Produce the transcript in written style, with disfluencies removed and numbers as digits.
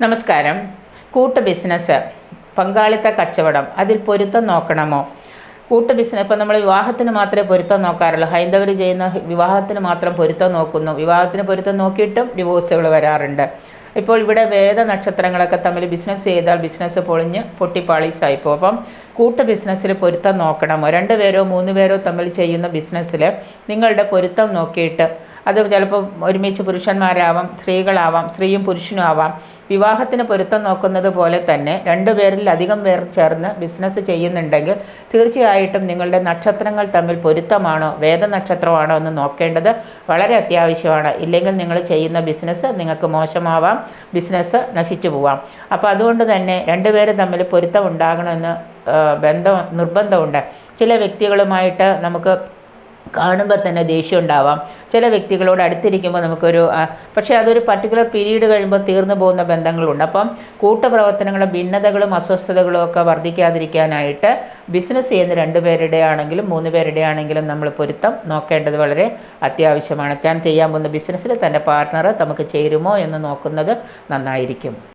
നമസ്കാരം. കൂട്ടു ബിസിനസ്, പങ്കാളിത്ത കച്ചവടം, അതിൽ പൊരുത്തം നോക്കണമോ? കൂട്ടു ബിസിനസ് ഇപ്പം നമ്മൾ വിവാഹത്തിന് മാത്രമേ പൊരുത്തം നോക്കാറുള്ളൂ. ഹൈന്ദവർ ചെയ്യുന്ന വിവാഹത്തിന് മാത്രം പൊരുത്തം നോക്കുന്നു. വിവാഹത്തിന് പൊരുത്തം നോക്കിയിട്ടും ഡിവോഴ്സുകൾ വരാറുണ്ട്. ഇപ്പോൾ ഇവിടെ വേദ നക്ഷത്രങ്ങളൊക്കെ തമ്മിൽ ബിസിനസ് ചെയ്താൽ ബിസിനസ് പൊളിഞ്ഞ് പൊട്ടിപ്പാളീസായിപ്പോൾ. അപ്പം കൂട്ടു ബിസിനസ്സിൽ പൊരുത്തം നോക്കണമോ? 2 പേരോ 3 പേരോ തമ്മിൽ ചെയ്യുന്ന ബിസിനസ്സിൽ നിങ്ങളുടെ പൊരുത്തം നോക്കിയിട്ട്, അത് ചിലപ്പോൾ ഒരുമിച്ച് പുരുഷന്മാരാവാം, സ്ത്രീകളാവാം, സ്ത്രീയും പുരുഷനും ആവാം. വിവാഹത്തിന് പൊരുത്തം നോക്കുന്നത് പോലെ തന്നെ 2 പേരിലധികം പേർ ചേർന്ന് ബിസിനസ് ചെയ്യുന്നുണ്ടെങ്കിൽ തീർച്ചയായിട്ടും നിങ്ങളുടെ നക്ഷത്രങ്ങൾ തമ്മിൽ പൊരുത്തമാണോ, വേദനക്ഷത്രമാണോ എന്ന് നോക്കേണ്ടത് വളരെ അത്യാവശ്യമാണ്. ഇല്ലെങ്കിൽ നിങ്ങൾ ചെയ്യുന്ന ബിസിനസ് നിങ്ങൾക്ക് മോശമാവാം, ബിസിനസ് നശിച്ചു പോവാം. അപ്പോൾ അതുകൊണ്ട് തന്നെ 2 പേര് തമ്മിൽ പൊരുത്തം ഉണ്ടാകണമെന്ന് നിർബന്ധമുണ്ട്. ചില വ്യക്തികളുമായിട്ട് നമുക്ക് കാണുമ്പോൾ തന്നെ ദേഷ്യം ഉണ്ടാവാം. ചില വ്യക്തികളോട് അടുത്തിരിക്കുമ്പോൾ നമുക്കൊരു പക്ഷേ അതൊരു പർട്ടിക്കുലർ പീരീഡ് കഴിയുമ്പോൾ തീർന്നു പോകുന്ന ബന്ധങ്ങളുണ്ട്. അപ്പം കൂട്ടുപ്രവർത്തനങ്ങളും ഭിന്നതകളും അസ്വസ്ഥതകളും ഒക്കെ വർദ്ധിക്കാതിരിക്കാനായിട്ട് ബിസിനസ് ചെയ്യുന്ന 2 പേരുടെ ആണെങ്കിലും 3 പേരുടെ ആണെങ്കിലും നമ്മൾ പൊരുത്തം നോക്കേണ്ടത് വളരെ അത്യാവശ്യമാണ്. ഞാൻ ചെയ്യാൻ പോകുന്ന ബിസിനസ്സിൽ തൻ്റെ പാർട്ട്ണർ നമുക്ക് ചേരുമോ എന്ന് നോക്കുന്നത് നന്നായിരിക്കും.